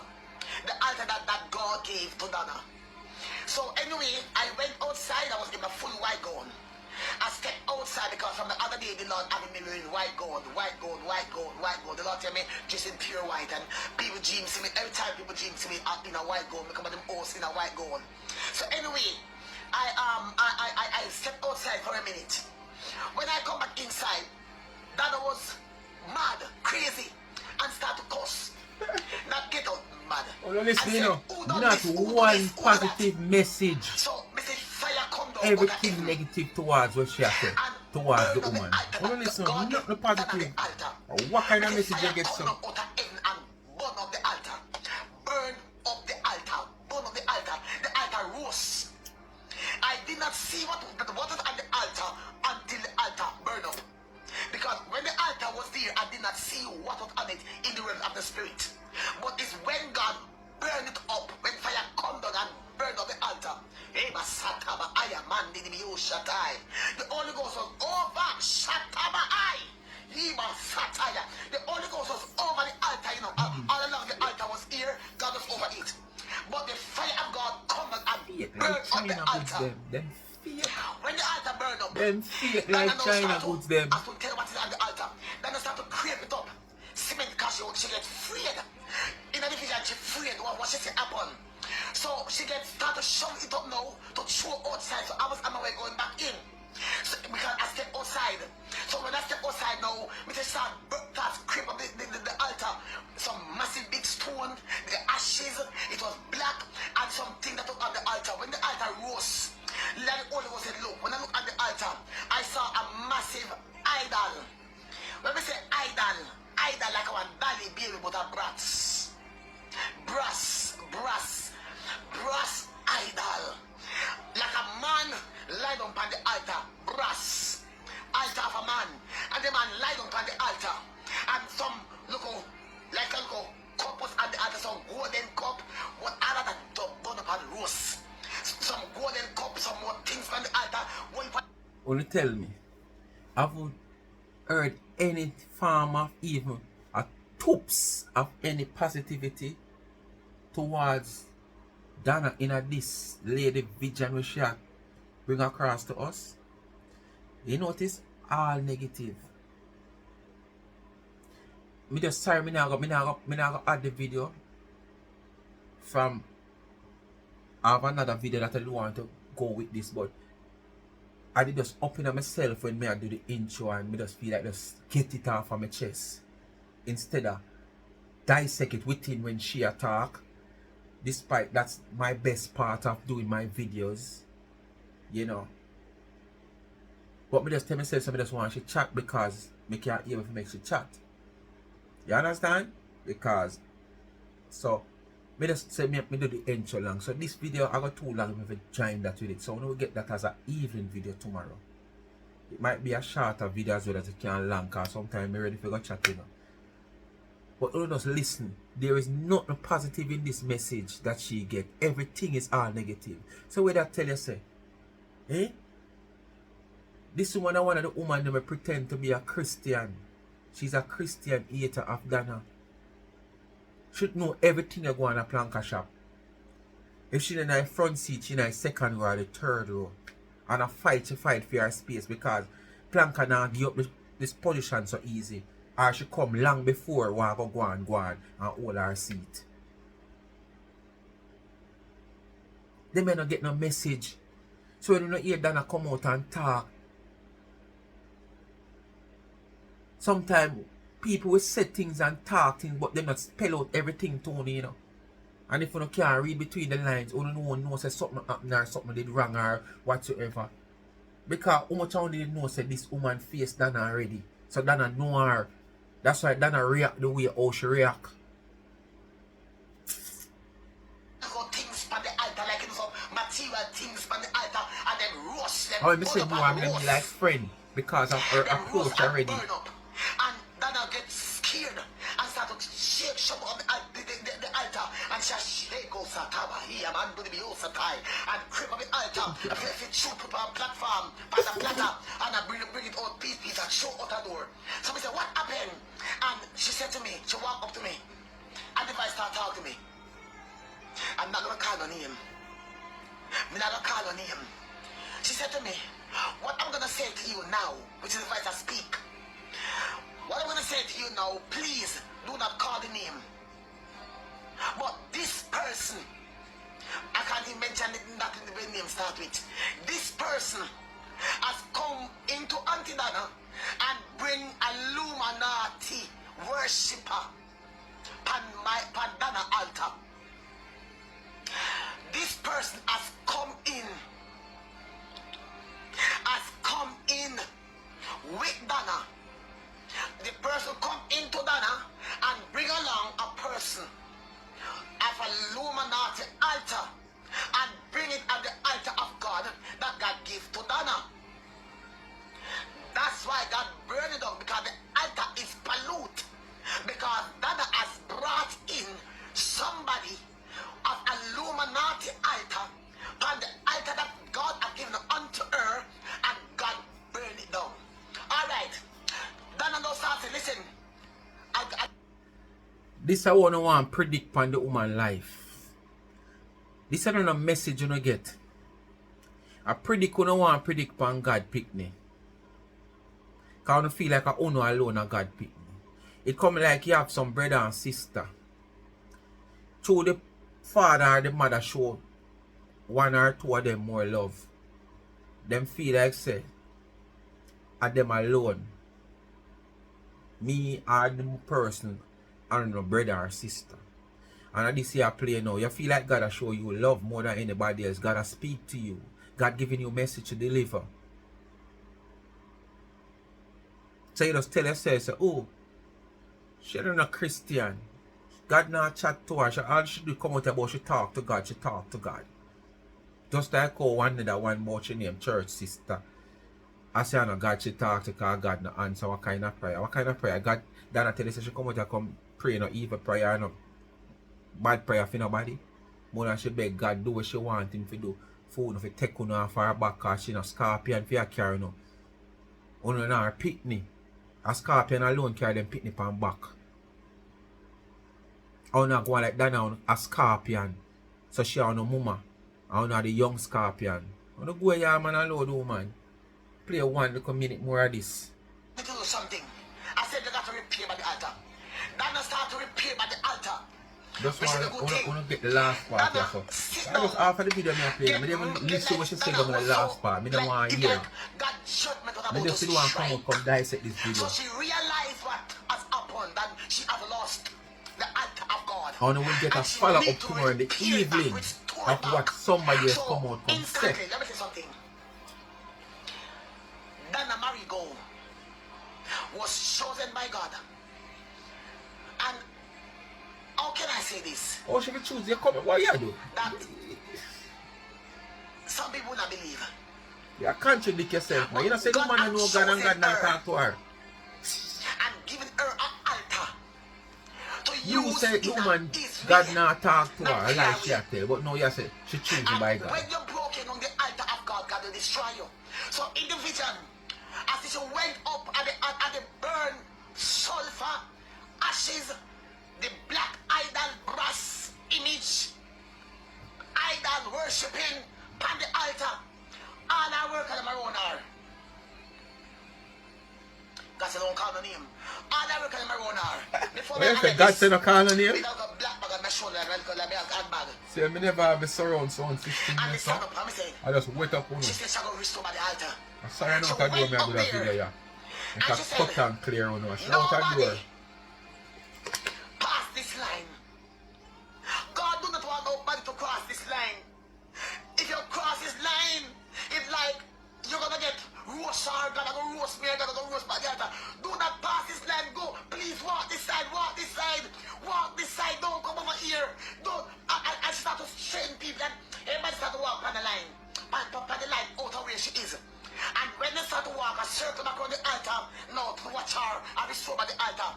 that God gave to Donna. So anyway, I went outside. I was in my full white gown. I stepped outside because from the other day the Lord having me wearing white gold, white gold, white gold, white gold. The Lord tell me just in pure white, and people dream see me every time people dream see me in a white gold. Me come at them house in a white gold. So anyway, I stepped outside for a minute. When I come back inside, Donna was mad, crazy, and start to cuss. Not get out mad. Oh, listen, you know, not one positive message. So message fire come down. Everything negative towards what she has said. And towards the Burn up the woman. altar. Oh, listen, God not the Done at the positive. altar. What kind of Make the message you fire get come some? down out of heaven and burn up the altar. Burn up the altar. Burn up the altar. The altar rose. I did not see what was on the altar until the altar burned up. Because when the altar was there, I did not see what was on it in the realm of the spirit. But it's when God burned it up, when fire come down and burned up the altar. The Holy Ghost was over Shataba I. The Holy Ghost was over the altar, you know. All along the altar was here, God was over it. But the fire of God come and Fake burn like up the China goods altar. them fake. When the altar burned up, Them fake then like I now China start to, goods them. I have to tell what is on the altar. Then I start to creep it up. Cement because she gets afraid. In the division, she afraid what she say happen. So she gets start to shove it up now to throw outside. So I was on my way going back in. So, because I step outside. So when I step outside now, me just start creep up the altar. Some massive big stone, the ashes, it was black, and something that was on the altar. When the altar rose, like the Holy Ghost said, look, when I look at the altar, I saw a massive idol. When we say idol like a one belly baby but a brass idol. Like a man lied on the altar, brass altar of a man, and the man lied on the altar, and some look like a cup was at the altar, some golden cup, what other than burn up and roast, some golden cup, some more things on the altar. Only tell me, have you heard any form of even a toops of any positivity towards Donna in this lady vision which she had bring across to us? You notice all negative. Me just sorry, me now go add the video from. I have another video that I don't want to go with this, but I did just open up myself when I do the intro and me just feel like just get it off of my chest instead of dissect it within when she talk. Despite that's my best part of doing my videos, you know. But me just tell myself so me just want to chat because me can't able to make she chat. You understand? Because so me just say me do the intro long. So this video I got too long if I join that with it. So we get that as an evening video tomorrow. It might be a shorter video as well as it can long because sometimes I'm ready for go chat, you know. But you just listen. There is nothing positive in this message that she get. Everything is all negative. So what I tell you say, eh? This woman, one of the woman that pretend to be a Christian. She's a Christian hater of Donna. Should know everything that go on a planka shop. If she in the front seat, she in the second row or the third row. And she fight for her space because planka now give up this position so easy. Or she come long before want go on and hold her seat. They may not get no message. So when you don't hear Donna come out and talk, sometimes people will say things and talk things, but they not spell out everything, Tony, you know. And if you can't read between the lines, you don't know say something happened or something did wrong or whatsoever. Because how much only know say this woman face Donna already. So Donna know her. That's why Donna react the way how she react. Things on the altar, like some material things on the altar, and then roast them. Oh, I say no, I'm gonna be like friend because of her approach already. And Donna gets scared and start to shake some of the altar, and she shake Sataba here, man, to the Biosatai, and creep up the altar, and if it shoot up on platform, on the platter, and I bring it out piece and show out the door. So I said, what happened? And she said to me, she walked up to me, and if I start talking to me, I'm not gonna call her name. I'm not gonna call her name. She said to me, what I'm gonna say to you now, which is if I speak. What I'm gonna say to you now, please do not call the name. But this person, I can't even mention that in the name start with. This person has come into Auntie Donna and bring a Illuminati worshipper pan Donna altar. This person has come in This I want to predict on the woman life. This is not a message you don't get. I predict you don't want to predict on God pick me. Because I don't feel like I own alone a God pick me. It come like you have some brother and sister. Through the father or the mother show one or two of them more love. Them feel like say at them alone. Me or the person and no brother or sister. And at this year play now, you feel like God show you love more than anybody else. God speak to you. God giving you a message to deliver. So you just tell yourself, say, oh, she's not a Christian. God not chat to her. All she do come out about she talk to God. She talk to God. Just like how one that one more she name church sister. I say no God she talk to because God no answer what kind of prayer. What kind of prayer? God Donna tell you she come out and come pray no evil prayer, no bad prayer for nobody. More than she beg God do what she want him to do. Food if you take on off her back because she no scorpion for your carry no. Only now her pitney. A scorpion alone carry them pitney on back. I want to go like Donna a scorpion. So she on no mama. I want to the young scorpion. I want to go here man alone woman. Play one little minute more of this. To do something. I said you got to repair by the altar. Donna start to repair by the altar. Just want to get the last part here, so. I just after the video I play, I didn't listen to what she said on the last part. I don't want to hear. I just see the one come dissect this video. So she realized what has happened, that she has lost the altar of God. And we will get a follow-up tomorrow in the evening of what somebody has come out and said. Let me say something. Donna Marigo was chosen by God. And how can I say this? Oh, she will choose your comment. What you do? That some people not believe. You contradict yourself, man. You don't say the man know God and God not talk to her. And giving her an altar to You use say in the woman His God way. not talk to her, Not like she their tell. But no, you say she chosen And by God. when you're broken on the altar of God, God will destroy you. So in the vision, as she went up at the burn sulfur, ashes, the black idol brass image, idol worshipping on the altar, all I work on them around her. God said, don't call my name. All I work on them around her. Before Well, you say God said don't call her name? without a black bag on my shoulder, like a handbag. See, I never have a surround sound system. And the So son of me say, I just wait up on she you. said she's going to restore by the altar. I'm sorry I know So what I do went when I up do that there, video, yeah. and It's she a said, cut and clear on her. She know what I do her. nobody pass this line. God do not want nobody to cross this line. If you cross this line, it's like you're gonna get roast hard, gonna go roast me, gonna go roast by the altar. Do not pass this line, go. Please walk this side, walk this side, walk this side, don't come over here. Don't. I start to train people and everybody start to walk on the line. On the line out of where she is. And when they start to walk a circle back on the altar, now to watch her and restore by the altar.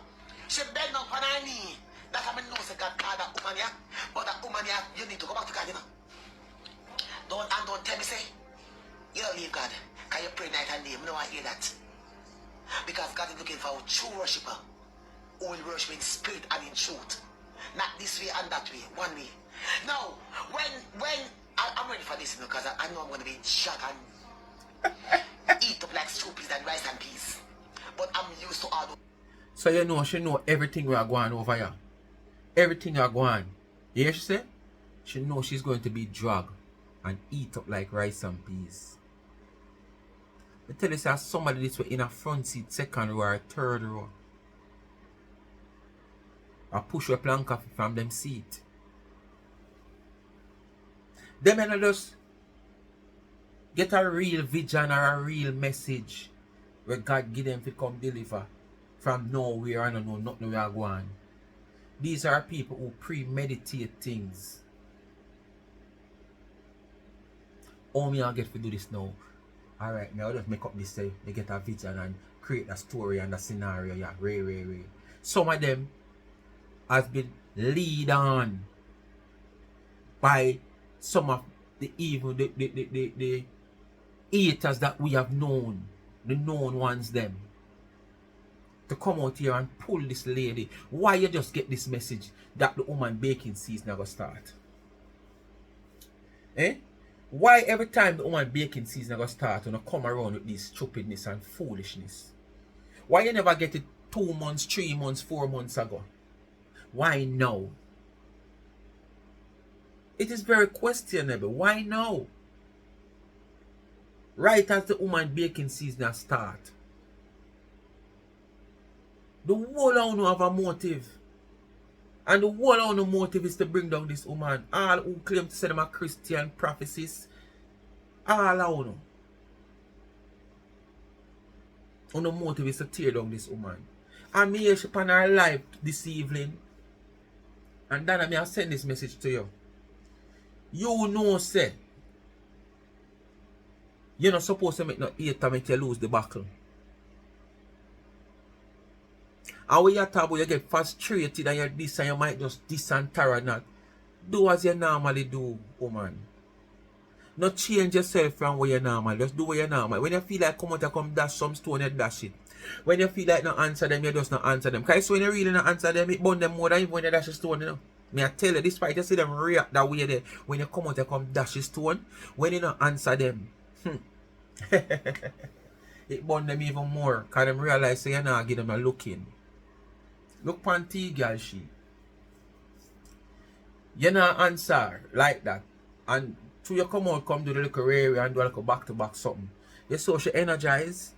She bend up on her knee. That I mean, no, say God called that woman here. But that woman here, you need to go back to God, you know. Don't tell me, say, you don't leave God. Can you pray night and day? No, I hear that. Because God is looking for a true worshiper who will worship in spirit and in truth. Not this way and that way, one way. Now, when I'm ready for this, you know, because I know I'm going to be shot and eat up like stew peas and rice and peas. But I'm used to all those. So you know, she know everything we are going over here. Everything are going. You hear she say? She know she's going to be dragged and eat up like rice and peas. I tell you, say somebody this way in a front seat, second row or third row. I push a plank off from them seat. Them and just get a real vision or a real message where God give them to come deliver from nowhere. I don't know nothing we are going. These are people who premeditate things. Oh, me I get to do this now. Alright, me I'll just make up this say, they get a vision and create a story and a scenario. Yeah, Ray. Some of them has been lead on by some of the evil, the haters that we have known, the known ones them. to come out here and pull this lady. Why you just get this message that the woman baking season never start? Eh? Why every time the woman baking season never start, you come around with this stupidness and foolishness? Why you never get it 2 months, 3 months, 4 months ago? Why now? It is very questionable. Why now? Right as the woman baking season start. The whole of you have a motive. And the whole of the motive is to bring down this woman. All who claim to say them are Christian prophecies. All of you. And the motive is to tear down this woman. And me here on her live this evening. And Donna, me I send this message to you. You know, say, you're not supposed to make no hate to make you lose the battle. And when you talk about you get frustrated and you're this and you might just this and Tara not. Do as you normally do, woman. Not change yourself from what you normal. Just do what you normal. When you feel like come out and come dash some stone, you dash it. When you feel like not answer them, you just not answer them. Because when you really not answer them, it burn them more than even when you dash a stone, you know. Me I tell you, despite you see them react that way there, when you come out and come dash a stone, when you not answer them, it burn them even more. Because them realize so you're not give them a look in. Look panty girl she. You not answer like that. And so you come out, come do the little area and do a little back to back something. You saw she energized.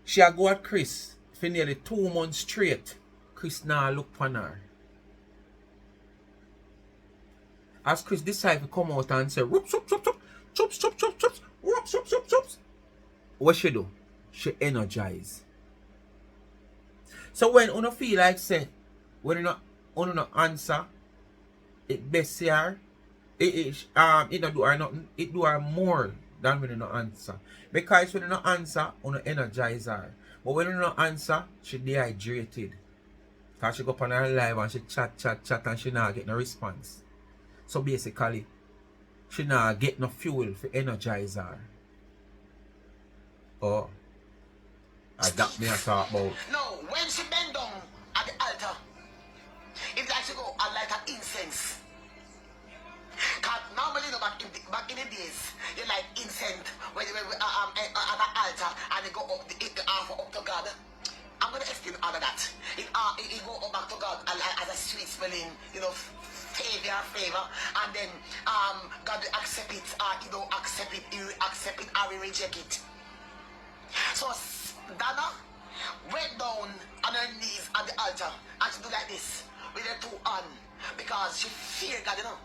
She a go at Chris for nearly 2 months straight. Chris now look for her. As Chris decide to come out and say, whoops, whoops, whoops, whoops, whoops, whoops, whoops, whoops, whoops, whoops, whoops. What she do? She energize. So when you feel like say, when you not answer, it best here, it not do her nothing, it do her more than when you not answer. Because when you not answer, you energize her. But when you not answer, she dehydrated. Because she go up on her live and she chat and she not get no response. So basically, she not get no fuel for energize her. Oh. That me I talk about. No, when she bend down at the altar, it's like she go and light an incense. Cause normally, you know, back in the days, you like incense when you at the altar and you go up the offer up to God. I'm gonna explain all of that. It go up back to God as a sweet smelling, you know, favor, and then God will accept it, he don't accept it, he will accept it, or he reject it. So Donna went down on her knees at the altar and she do like this with her 2 hands because she feared God, you know.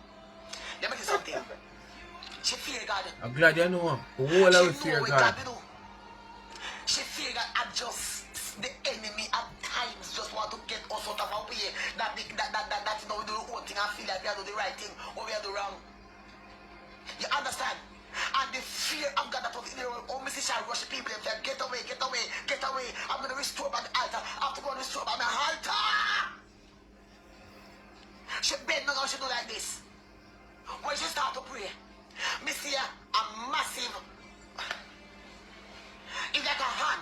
Let me tell you something. She feared God. I'm glad you know. The whole of fear God. You know. She feared God and just the enemy at times just want to get us out of our way. That you know, we do the whole thing and feel like we are doing the right thing or we are doing wrong. You understand? And the fear of God that was in there, oh, Mrs. Shall rush the people and say, get away, get away, get away. I'm going to restore by the altar. I have to go and restore by my altar. She bend down and she do like this. When she start to pray, me see a massive, it's like a hand,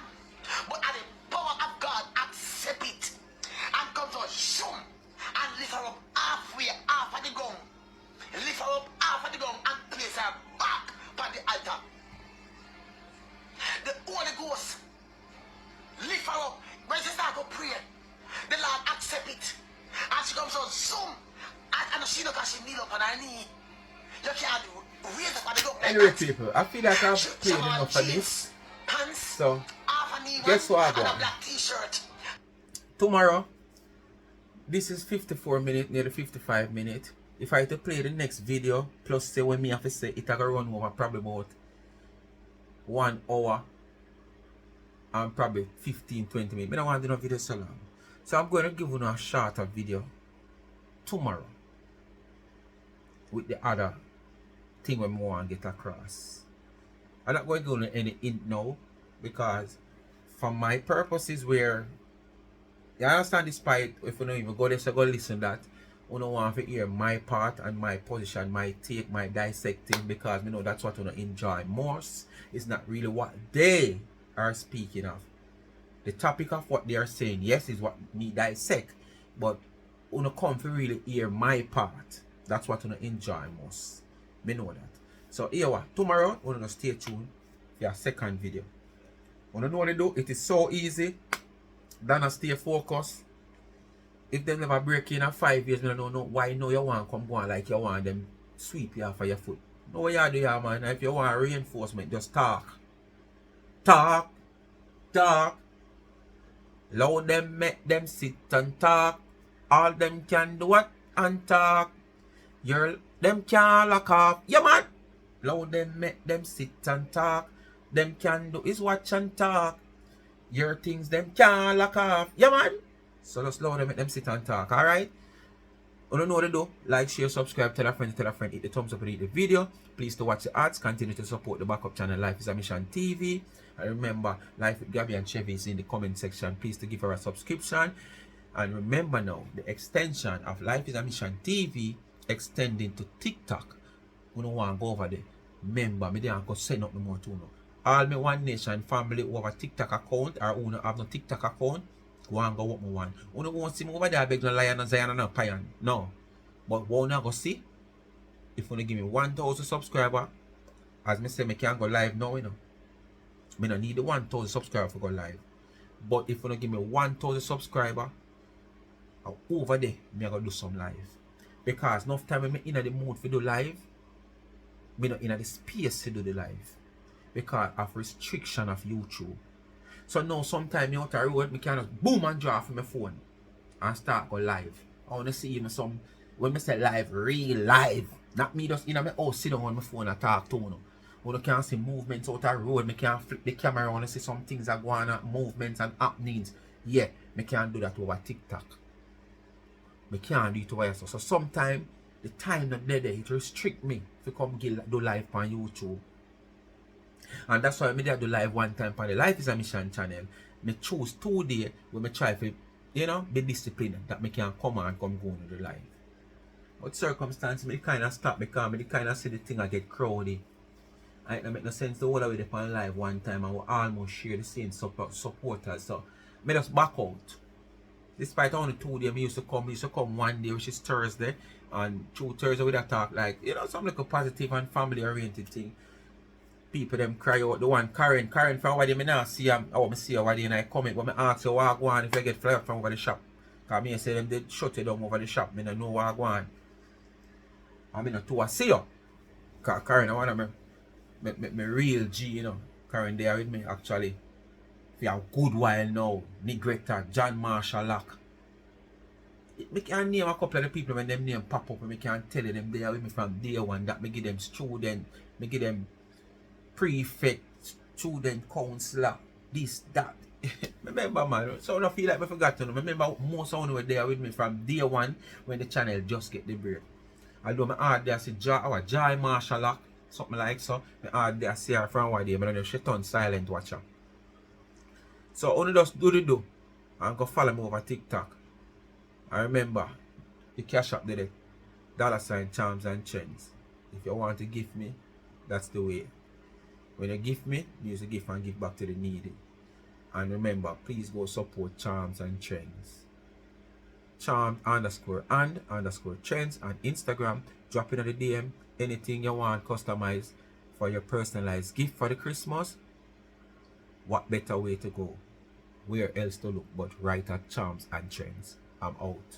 but at the power of God accept it and comes on shoom and lift her up halfway, half of the ground. Lift her up half of the ground and place her back on the altar. The Holy Ghost lift her up. When she start to pray, the Lord accept it. And she comes on zoom. And she look as she kneel up on her knee. You can't raise up on the ground like anyway, that. people, I feel like I've played enough of this. Pants, So, half a knee guess what I and a got? black t-shirt. Tomorrow, this is 54 minutes, nearly 55 minutes. If I had to play the next video, plus say when me have to say it, I gonna run over probably about 1 hour and probably 15-20 minutes. I don't want to do no video so long. So I'm going to give you a shorter video tomorrow with the other thing we want to get across. I'm not going to go into any hint now because for my purposes where you understand, despite if you don't even go there, so go listen that. You don't want to hear my part and my position, my take, my dissecting, because you know that's what you enjoy most. It's not really what they are speaking of. The topic of what they are saying, yes, is what need dissect, but you come to really hear my part. That's what you enjoy most. Me know that. So here what tomorrow we're gonna stay tuned for your second video. You know what to do? It is so easy. Donna, stay focused. If they never break in 5 years, I don't know why no you want come go on like you want them sweep you off of your foot. No what you do here, man. If you want reinforcement, just talk. Talk. Talk. Loud them, make them sit and talk. All them can do what? And talk. Them can't lock off. Yeah, man. Loud them, make them sit and talk. Them can do is watch and talk. Your things, them can't lock off. Yeah, man. So just loud them, make them sit and talk. Alright? You don't know what to do. Like, share, subscribe, tell a friend, hit the thumbs up and hit the video. Please to watch the ads. Continue to support the backup channel Life is a Mission TV. And remember, Life with Gabby and Chevy is in the comment section. Please to give her a subscription. And remember now, the extension of Life is a Mission TV extending to TikTok. You don't want to go over there. Remember, me don't go send up no more to no. All my One Nation family who have a TikTok account or who don't have no TikTok account, go and go what me want. You don't want to see me over there beg no lion and Zion and no payan. No. But what you go see? If you give me 1,000 subscribers, as me say, me can go live now, you know. Me don't need the 1,000 subscribers to go live. But if you give me 1,000 subscribers, over there, me going to do some live. Because enough time I'm in the mood to do live, me not in the space to do the live. Because of restriction of YouTube. So now sometimes me out the road, me can just boom and draw from my phone and start go live. I want to see even some, when I say live, real live. Not me just in my house sit down on my phone and talk to you. When you can see movements out the road, me can flip the camera around and see some things are going on, movements and happenings. Yeah, me can do that over TikTok. Me can't do it over here. So sometimes the time not there, it restrict me to come do live on YouTube. And that's why I do live one time on the Life is a Mission channel. Me choose 2 days where me try to, you know, be disciplined that me can come and come go to the live. But circumstances me kind of stop because me kind of see the thing I get crowded. And it don't make no sense to hold away on live one time and we almost share the same supporters. So me just back out. Despite only 2 days, I used to come 1 day, which is Thursday, and 2 Thursday with a talk like, you know, some like a positive and family oriented thing. People them cry out. The one Karen from over there, me now see him. I want to see over there and I comment, but I ask you what I go on if I get flyer from over the shop. Because me say them they shut it down over the shop. Me don't know what I go on. I mean, to see you. Because Karen, I want me real G, you know. Karen there with me actually. For a good while now. Negretta, John Marshall Lock. Me can name a couple of the people when them name pop up and me can tell you them there with me from day one that me give them student, me give them prefect, student counselor, this, that. Remember man, so I don't feel like I forgot to know. Remember most of them were there with me from day one when the channel just get the break. Although my hard there see Joy Marshall Lock, something like so. My hard there see her from one day, but then she turn silent watcher. So only just do the do and go follow me over TikTok. And remember, the cash up there, $ Charms and Trends. If you want to give me, that's the way. When you give me, use the gift and give back to the needy. And remember, please go support Charms and Trends. Charms _ Trends on Instagram. Drop in the DM anything you want customized for your personalized gift for the Christmas. What better way to go? Where else to look but right at Charms and Trends? I'm out.